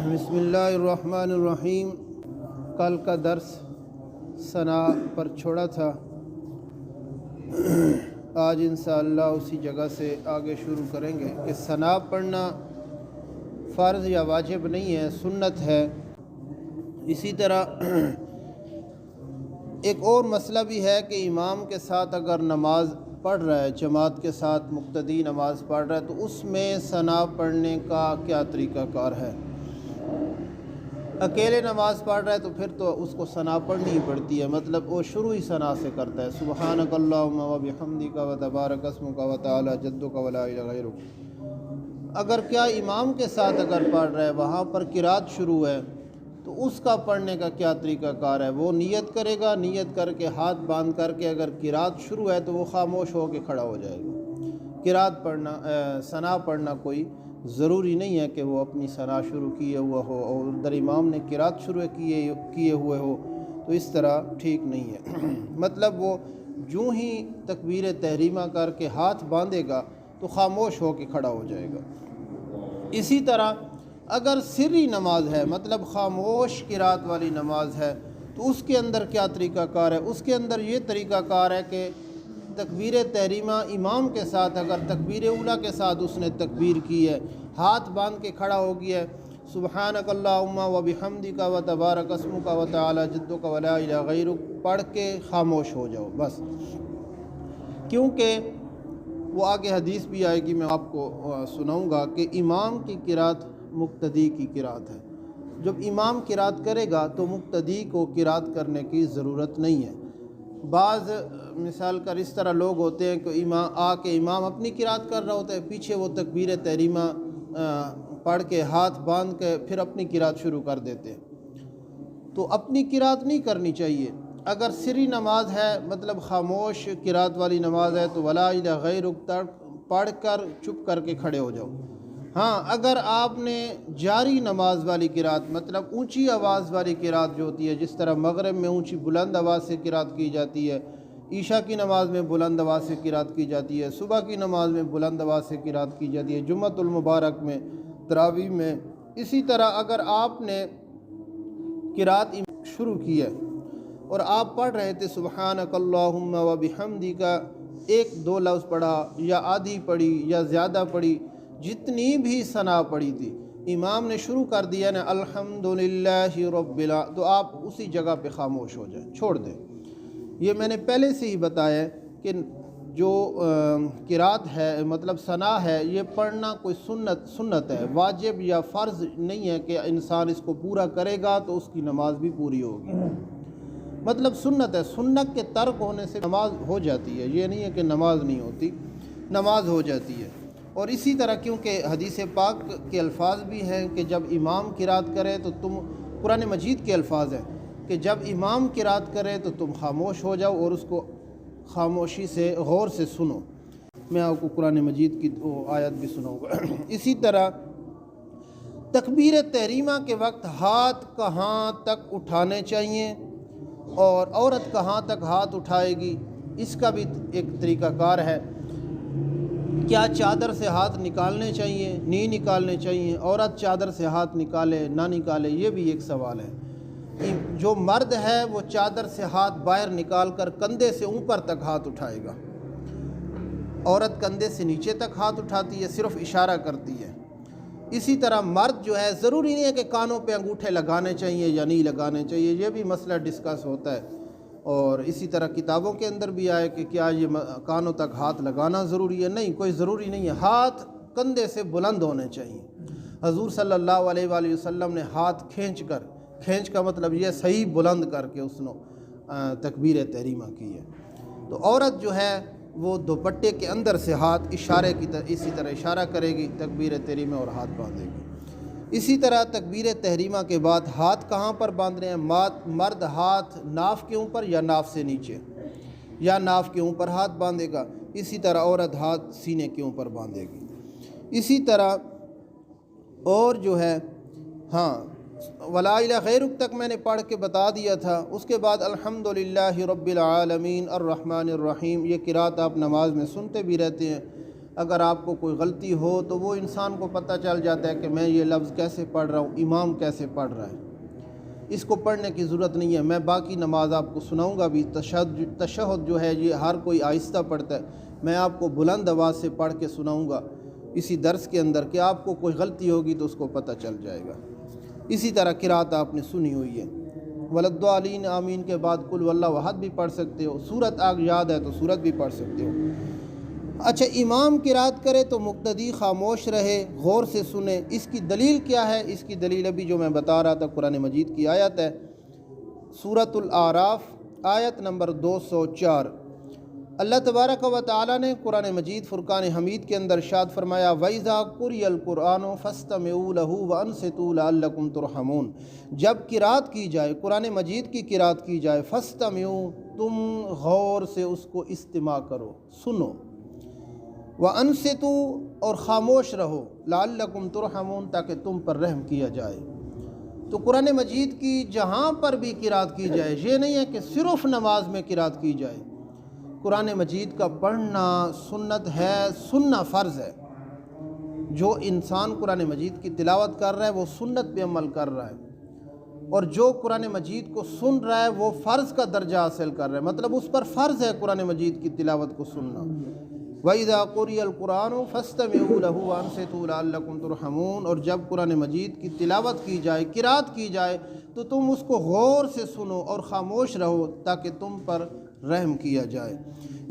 بسم اللہ الرحمن الرحیم۔ کل کا درس ثنا پر چھوڑا تھا، آج انشاءاللہ اسی جگہ سے آگے شروع کریں گے کہ ثنا پڑھنا فرض یا واجب نہیں ہے، سنت ہے۔ اسی طرح ایک اور مسئلہ بھی ہے کہ امام کے ساتھ اگر نماز پڑھ رہا ہے، جماعت کے ساتھ مقتدی نماز پڑھ رہا ہے، تو اس میں ثنا پڑھنے کا کیا طریقہ کار ہے۔ اکیلے نماز پڑھ رہا ہے تو پھر تو اس کو ثنا پڑھنی ہی پڑتی ہے، مطلب وہ شروع ہی ثنا سے کرتا ہے، سبحانک اللہم و بحمدک و تبارک اسمک و تعالی جدک و لا الہ غیرک۔ اگر کیا امام کے ساتھ اگر پڑھ رہا ہے، وہاں پر قرات شروع ہے، تو اس کا پڑھنے کا کیا طریقہ کار ہے۔ وہ نیت کرے گا، نیت کر کے ہاتھ باندھ کر کے اگر قرات شروع ہے تو وہ خاموش ہو کے کھڑا ہو جائے گا۔ قرات پڑھنا ثنا پڑھنا کوئی ضروری نہیں ہے کہ وہ اپنی ثنا شروع کیے ہوا ہو اور ادھر امام نے قرات شروع کیے ہوئے ہو، تو اس طرح ٹھیک نہیں ہے۔ مطلب وہ جو ہی تکبیر تحریمہ کر کے ہاتھ باندھے گا تو خاموش ہو کے کھڑا ہو جائے گا۔ اسی طرح اگر سری نماز ہے، مطلب خاموش قرات والی نماز ہے، تو اس کے اندر کیا طریقہ کار ہے۔ اس کے اندر یہ طریقہ کار ہے کہ تکبیر تحریمہ امام کے ساتھ اگر تکبیر اولیٰ کے ساتھ اس نے تکبیر کی ہے، ہاتھ باندھ کے کھڑا ہو گیا ہے، سبحانک اللہم و بحمدک و تبارک اسمک و تعالی جدک و لا الہ غیرک پڑھ کے خاموش ہو جاؤ بس، کیونکہ وہ آگے حدیث بھی آئے گی، میں آپ کو سناؤں گا کہ امام کی قرات مقتدی کی قرات ہے۔ جب امام قرات کرے گا تو مقتدی کو قرات کرنے کی ضرورت نہیں ہے۔ بعض مثال کر اس طرح لوگ ہوتے ہیں کہ امام اپنی قرات کر رہا ہوتا ہے، پیچھے وہ تکبیر تحریمہ پڑھ کے ہاتھ باندھ کے پھر اپنی قرات شروع کر دیتے ہیں، تو اپنی قرات نہیں کرنی چاہیے۔ اگر سری نماز ہے، مطلب خاموش قرات والی نماز ہے، تو ولا الہ غیرک پڑھ کر چپ کر کے کھڑے ہو جاؤ۔ ہاں، اگر آپ نے جاری نماز والی قرات، مطلب اونچی آواز والی قرات جو ہوتی ہے، جس طرح مغرب میں اونچی بلند آواز سے قرات کی جاتی ہے، عشاء کی نماز میں بلند آواز سے قرات کی جاتی ہے، صبح کی نماز میں بلند آواز سے قرات کی جاتی ہے، جمعۃ المبارک میں، تراویح میں، اسی طرح اگر آپ نے قرات شروع کی ہے اور آپ پڑھ رہے تھے سبحانک اللہم و بحمدک، ایک دو لفظ پڑھا یا آدھی پڑھی یا زیادہ پڑھی، جتنی بھی ثنا پڑھی تھی، امام نے شروع کر دیا نا الحمدللہ رب العالمین، تو آپ اسی جگہ پہ خاموش ہو جائیں، چھوڑ دیں۔ یہ میں نے پہلے سے ہی بتایا کہ جو قرات ہے، مطلب ثنا ہے، یہ پڑھنا کوئی سنت ہے، واجب یا فرض نہیں ہے کہ انسان اس کو پورا کرے گا تو اس کی نماز بھی پوری ہوگی، مطلب سنت ہے۔ سنت کے ترک ہونے سے نماز ہو جاتی ہے، یہ نہیں ہے کہ نماز نہیں ہوتی، نماز ہو جاتی ہے۔ اور اسی طرح کیونکہ حدیث پاک کے الفاظ بھی ہیں کہ جب امام قرات کرے تو تم، قرآن مجید کے الفاظ ہیں کہ جب امام قرات کرے تو تم خاموش ہو جاؤ اور اس کو خاموشی سے غور سے سنو۔ میں آپ کو قرآن مجید کی آیت بھی سناؤں گا۔ اسی طرح تکبیر تحریمہ کے وقت ہاتھ کہاں تک اٹھانے چاہیے اور عورت کہاں تک ہاتھ اٹھائے گی، اس کا بھی ایک طریقہ کار ہے۔ کیا چادر سے ہاتھ نکالنے چاہیے، نہیں نکالنے چاہیے، عورت چادر سے ہاتھ نکالے نہ نکالے، یہ بھی ایک سوال ہے۔ جو مرد ہے وہ چادر سے ہاتھ باہر نکال کر کندھے سے اوپر تک ہاتھ اٹھائے گا، عورت کندھے سے نیچے تک ہاتھ اٹھاتی ہے، صرف اشارہ کرتی ہے۔ اسی طرح مرد جو ہے، ضروری نہیں ہے کہ کانوں پہ انگوٹھے لگانے چاہیے یا نہیں لگانے چاہیے، یہ بھی مسئلہ ڈسکس ہوتا ہے۔ اور اسی طرح کتابوں کے اندر بھی آئے کہ کیا یہ کانوں تک ہاتھ لگانا ضروری ہے، نہیں، کوئی ضروری نہیں ہے، ہاتھ کندھے سے بلند ہونے چاہیے۔ حضور صلی اللہ علیہ وآلہ وسلم نے ہاتھ کھینچ کا مطلب یہ صحیح بلند کر کے اس نے تکبیر تحریمہ کی ہے۔ تو عورت جو ہے وہ دوپٹے کے اندر سے ہاتھ اشارے کی طرح اسی طرح اشارہ کرے گی تکبیر تحریمہ اور ہاتھ باندھے گی۔ اسی طرح تکبیر تحریمہ کے بعد ہاتھ کہاں پر باندھنے ہیں، مرد ہاتھ ناف کے اوپر یا ناف سے نیچے یا ناف کے اوپر ہاتھ باندھے گا، اسی طرح عورت ہاتھ سینے کے اوپر باندھے گی۔ اسی طرح اور جو ہے، ہاں، ولا الہ غیرک تک میں نے پڑھ کے بتا دیا تھا۔ اس کے بعد الحمدللہ رب العالمین الرحمن الرحیم، یہ قرات آپ نماز میں سنتے بھی رہتے ہیں۔ اگر آپ کو کوئی غلطی ہو تو وہ انسان کو پتہ چل جاتا ہے کہ میں یہ لفظ کیسے پڑھ رہا ہوں، امام کیسے پڑھ رہا ہے۔ اس کو پڑھنے کی ضرورت نہیں ہے، میں باقی نماز آپ کو سناؤں گا بھی۔ تشہد جو ہے یہ ہر کوئی آہستہ پڑھتا ہے، میں آپ کو بلند آواز سے پڑھ کے سناؤں گا اسی درس کے اندر کہ آپ کو کوئی غلطی ہوگی تو اس کو پتہ چل جائے گا۔ اسی طرح قرات آپ نے سنی ہوئی ہے، وللضالین آمین کے بعد قل واللہ احد بھی پڑھ سکتے ہو، سورت آگ یاد ہے تو سورت بھی پڑھ سکتے ہو۔ اچھا، امام قرات کرے تو مقتدی خاموش رہے، غور سے سنے، اس کی دلیل کیا ہے؟ اس کی دلیل ابھی جو میں بتا رہا تھا قرآن مجید کی آیت ہے، سورۃ الاعراف آیت نمبر 204۔ اللہ تبارک و تعالیٰ نے قرآن مجید فرقان حمید کے اندر ارشاد فرمایا، وَإِذَا قُرِئَ الْقُرْآنُ فَاسْتَمِعُوا لَهُ وَأَنصِتُوا لَعَلَّكُمْ تُرْحَمُونَ، جب قرات کی جائے، قرآن مجید کی قرات کی جائے، فَاسْتَمِعُوا، تم غور سے اس کو استماع کرو، سنو، وَأَنصِتُوا، اور خاموش رہو، لَعَلَّكُمْ تُرْحَمُونَ، تاکہ تم پر رحم کیا جائے۔ تو قرآن مجید کی جہاں پر بھی قرات کی جائے، یہ نہیں ہے کہ صرف نماز میں قرات کی جائے، قرآن مجید کا پڑھنا سنت ہے، سننا فرض ہے۔ جو انسان قرآن مجید کی تلاوت کر رہا ہے وہ سنت پہ عمل کر رہا ہے، اور جو قرآن مجید کو سن رہا ہے وہ فرض کا درجہ حاصل کر رہا ہے، مطلب اس پر فرض ہے قرآن مجید کی تلاوت کو سننا۔ وَإِذَا قُرِئَ الْقُرْآنُ فَاسْتَمِعُوا لَهُ وَأَنصِتُوا لَعَلَّكُمْ تُرْحَمُونَ، اور جب قرآن مجید کی تلاوت کی جائے، قرات کی جائے، تو تم اس کو غور سے سنو اور خاموش رہو تاکہ تم پر رحم کیا جائے۔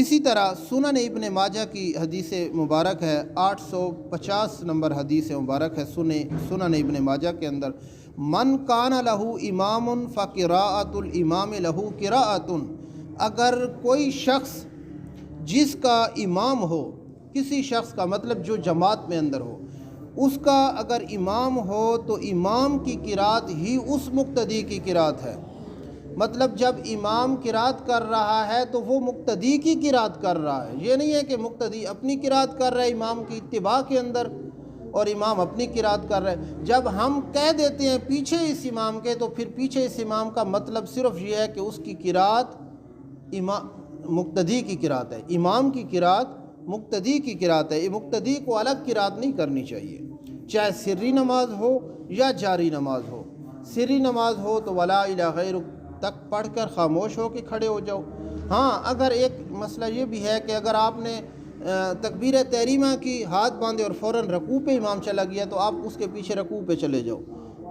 اسی طرح سنن ابن ماجہ کی حدیث مبارک ہے، 850 نمبر حدیث مبارک ہے سنن ابن ماجہ کے اندر، من کان لہو امام فقراءۃ الامام لہو قراءۃ، اگر کوئی شخص جس کا امام ہو، کسی شخص کا مطلب جو جماعت میں اندر ہو، اس کا اگر امام ہو تو امام کی قرات ہی اس مقتدی کی قرات ہے۔ مطلب جب امام قرات کر رہا ہے تو وہ مقتدی کی قرات کر رہا ہے، یہ نہیں ہے کہ مقتدی اپنی قرات کر رہا ہے امام کی اتباع کے اندر اور امام اپنی قرات کر رہا ہے۔ جب ہم کہہ دیتے ہیں پیچھے اس امام کے، تو پھر پیچھے اس امام کا مطلب صرف یہ ہے کہ اس کی قرات مقتدی کی قرات ہے، امام کی قرات مقتدی کی قرات ہے۔ مقتدی کو الگ قرات نہیں کرنی چاہیے، چاہے سری نماز ہو یا جاری نماز ہو۔ سری نماز ہو تو ولا الہ غیرک تک پڑھ کر خاموش ہو کے کھڑے ہو جاؤ۔ ہاں، اگر ایک مسئلہ یہ بھی ہے کہ اگر آپ نے تکبیر تحریمہ کی، ہاتھ باندھے اور فوراً رکوع پہ امام چلا گیا تو آپ اس کے پیچھے رکوع پہ چلے جاؤ۔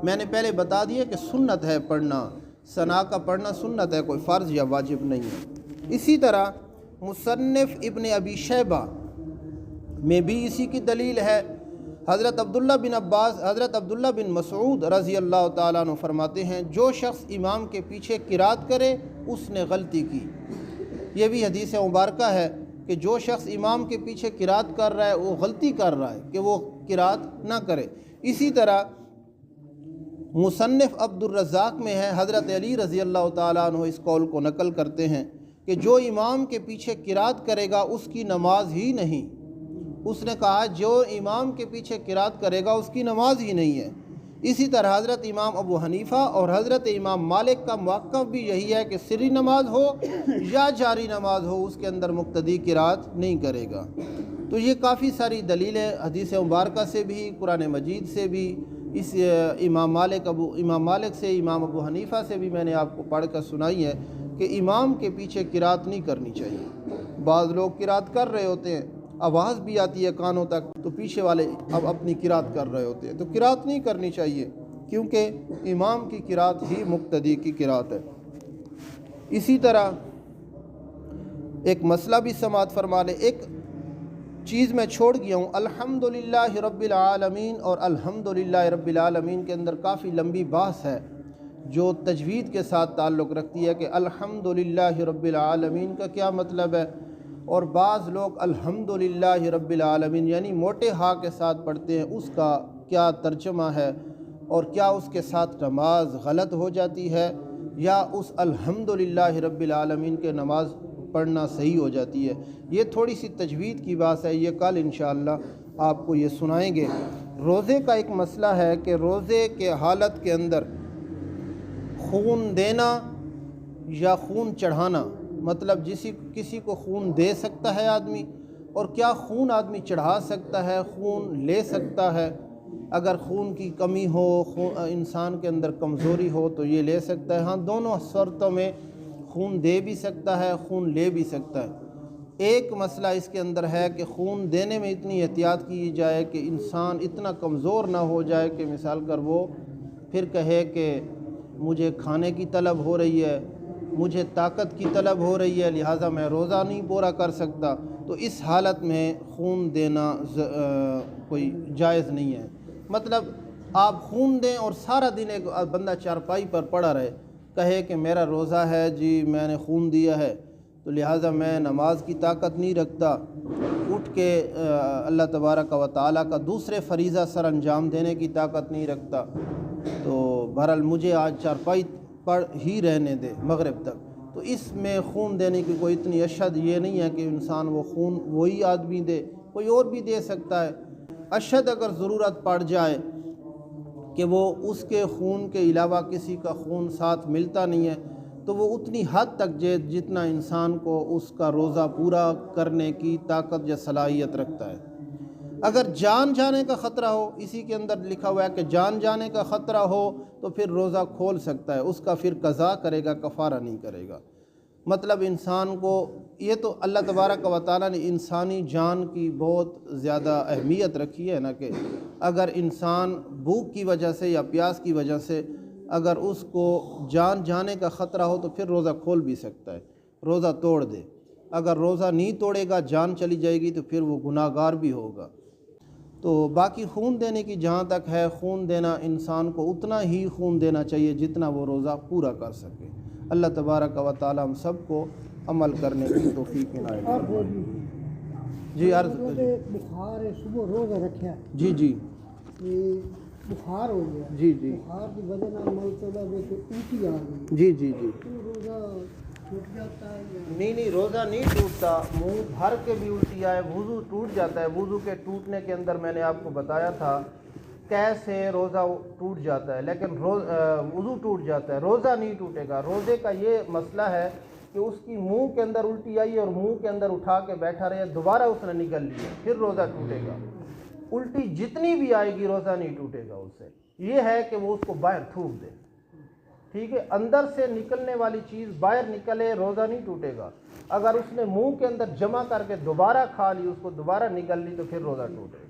میں نے پہلے بتا دیا کہ سنت ہے پڑھنا، ثنا کا پڑھنا سنت ہے، کوئی فرض یا واجب نہیں ہے۔ اسی طرح مصنف ابن ابی شیبہ میں بھی اسی کی دلیل ہے۔ حضرت عبداللہ بن مسعود رضی اللہ تعالیٰ عنہ فرماتے ہیں، جو شخص امام کے پیچھے قرات کرے اس نے غلطی کی۔ یہ بھی حدیث مبارکہ ہے کہ جو شخص امام کے پیچھے قرات کر رہا ہے وہ غلطی کر رہا ہے کہ وہ قرات نہ کرے۔ اسی طرح مصنف عبد الرزاق میں ہے، حضرت علی رضی اللہ تعالیٰ عنہ اس قول کو نقل کرتے ہیں کہ جو امام کے پیچھے قرات کرے گا اس کی نماز ہی نہیں۔ اس نے کہا جو امام کے پیچھے قرات کرے گا اس کی نماز ہی نہیں ہے۔ اسی طرح حضرت امام ابو حنیفہ اور حضرت امام مالک کا موقف بھی یہی ہے کہ سری نماز ہو یا جاری نماز ہو اس کے اندر مقتدی قرات نہیں کرے گا۔ تو یہ کافی ساری دلیلیں حدیث مبارکہ سے بھی، قرآن مجید سے بھی، اس امام مالک سے، امام ابو حنیفہ سے بھی میں نے آپ کو پڑھ کر سنائی ہے کہ امام کے پیچھے قرات نہیں کرنی چاہیے۔ بعض لوگ قرات کر رہے ہوتے ہیں، آواز بھی آتی ہے کانوں تک، تو پیچھے والے اب اپنی قرات کر رہے ہوتے ہیں، تو قرات نہیں کرنی چاہیے کیونکہ امام کی قرات ہی مقتدی کی قرات ہے۔ اسی طرح ایک مسئلہ بھی سماعت فرما لے، ایک چیز میں چھوڑ گیا ہوں، الحمدللہ رب العالمین اور الحمدللہ رب العالمین کے اندر کافی لمبی بحث ہے جو تجوید کے ساتھ تعلق رکھتی ہے کہ الحمدللہ رب العالمین کا کیا مطلب ہے، اور بعض لوگ الحمدللہ رب العالمین یعنی موٹے ہا کے ساتھ پڑھتے ہیں، اس کا کیا ترجمہ ہے، اور کیا اس کے ساتھ نماز غلط ہو جاتی ہے یا اس الحمدللہ رب العالمین کے نماز پڑھنا صحیح ہو جاتی ہے۔ یہ تھوڑی سی تجوید کی بات ہے، یہ کل انشاءاللہ آپ کو یہ سنائیں گے۔ روزے کا ایک مسئلہ ہے کہ روزے کے حالت کے اندر خون دینا یا خون چڑھانا، مطلب کسی کو خون دے سکتا ہے آدمی اور کیا خون آدمی چڑھا سکتا ہے، خون لے سکتا ہے؟ اگر خون کی کمی ہو، انسان کے اندر کمزوری ہو تو یہ لے سکتا ہے۔ ہاں، دونوں صورتوں میں خون دے بھی سکتا ہے، خون لے بھی سکتا ہے۔ ایک مسئلہ اس کے اندر ہے کہ خون دینے میں اتنی احتیاط کی جائے کہ انسان اتنا کمزور نہ ہو جائے کہ مثال کر وہ پھر کہے کہ مجھے کھانے کی طلب ہو رہی ہے، مجھے طاقت کی طلب ہو رہی ہے، لہٰذا میں روزہ نہیں پورا کر سکتا، تو اس حالت میں خون دینا کوئی جائز نہیں ہے۔ مطلب آپ خون دیں اور سارا دن ایک بندہ چارپائی پر پڑا رہے، کہے کہ میرا روزہ ہے جی، میں نے خون دیا ہے تو لہٰذا میں نماز کی طاقت نہیں رکھتا، اٹھ کے اللہ تبارک و تعالیٰ کا دوسرے فریضہ سر انجام دینے کی طاقت نہیں رکھتا، تو بہرحال مجھے آج چارپائی پر ہی رہنے دے مغرب تک، تو اس میں خون دینے کی کوئی اتنی اشد یہ نہیں ہے کہ انسان وہ خون وہی آدمی دے، کوئی اور بھی دے سکتا ہے۔ اشد اگر ضرورت پڑ جائے کہ وہ اس کے خون کے علاوہ کسی کا خون ساتھ ملتا نہیں ہے، تو وہ اتنی حد تک جتنا انسان کو اس کا روزہ پورا کرنے کی طاقت یا صلاحیت رکھتا ہے۔ اگر جان جانے کا خطرہ ہو، اسی کے اندر لکھا ہوا ہے کہ جان جانے کا خطرہ ہو تو پھر روزہ کھول سکتا ہے، اس کا پھر قضا کرے گا، کفارہ نہیں کرے گا۔ مطلب انسان کو یہ تو اللہ تبارک و تعالیٰ نے انسانی جان کی بہت زیادہ اہمیت رکھی ہے نا، کہ اگر انسان بھوک کی وجہ سے یا پیاس کی وجہ سے اگر اس کو جان جانے کا خطرہ ہو تو پھر روزہ کھول بھی سکتا ہے، روزہ توڑ دے۔ اگر روزہ نہیں توڑے گا، جان چلی جائے گی تو پھر وہ گناہ گار بھی ہوگا۔ تو باقی خون دینے کی جہاں تک ہے، خون دینا انسان کو اتنا ہی خون دینا چاہیے جتنا وہ روزہ پورا کر سکے۔ اللہ تبارک و تعالی ہم سب کو عمل کرنے کی توفیق عنایت فرمائے۔ جی عرض بخار ہے، صبح روزہ رکھا، جی جی بخار ہو گیا، جی جی بخار کی وجہ سے مرتبہ الٹی آ گئی، جی جی جی روزہ ٹوٹ جاتا ہے؟ نہیں، روزہ نہیں ٹوٹتا، منہ بھر کے بھی الٹی آئے وضو ٹوٹ جاتا ہے۔ وضو کے ٹوٹنے کے اندر میں نے آپ کو بتایا تھا کیسے روزہ ٹوٹ جاتا ہے، لیکن وضو ٹوٹ جاتا ہے، روزہ نہیں ٹوٹے گا۔ روزے کا یہ مسئلہ ہے کہ اس کی منہ کے اندر الٹی آئی اور منہ کے اندر اٹھا کے بیٹھا رہے، دوبارہ اس نے نکل لیا، پھر روزہ ٹوٹے گا۔ الٹی جتنی بھی آئے گی روزہ نہیں ٹوٹے گا اس سے۔ یہ ہے کہ وہ اس کو باہر تھوک دے، ٹھیک ہے، اندر سے نکلنے والی چیز باہر نکلے، روزہ نہیں ٹوٹے گا۔ اگر اس نے منہ کے اندر جمع کر کے دوبارہ کھا لی، اس کو دوبارہ نکل لی تو پھر روزہ ٹوٹے گا۔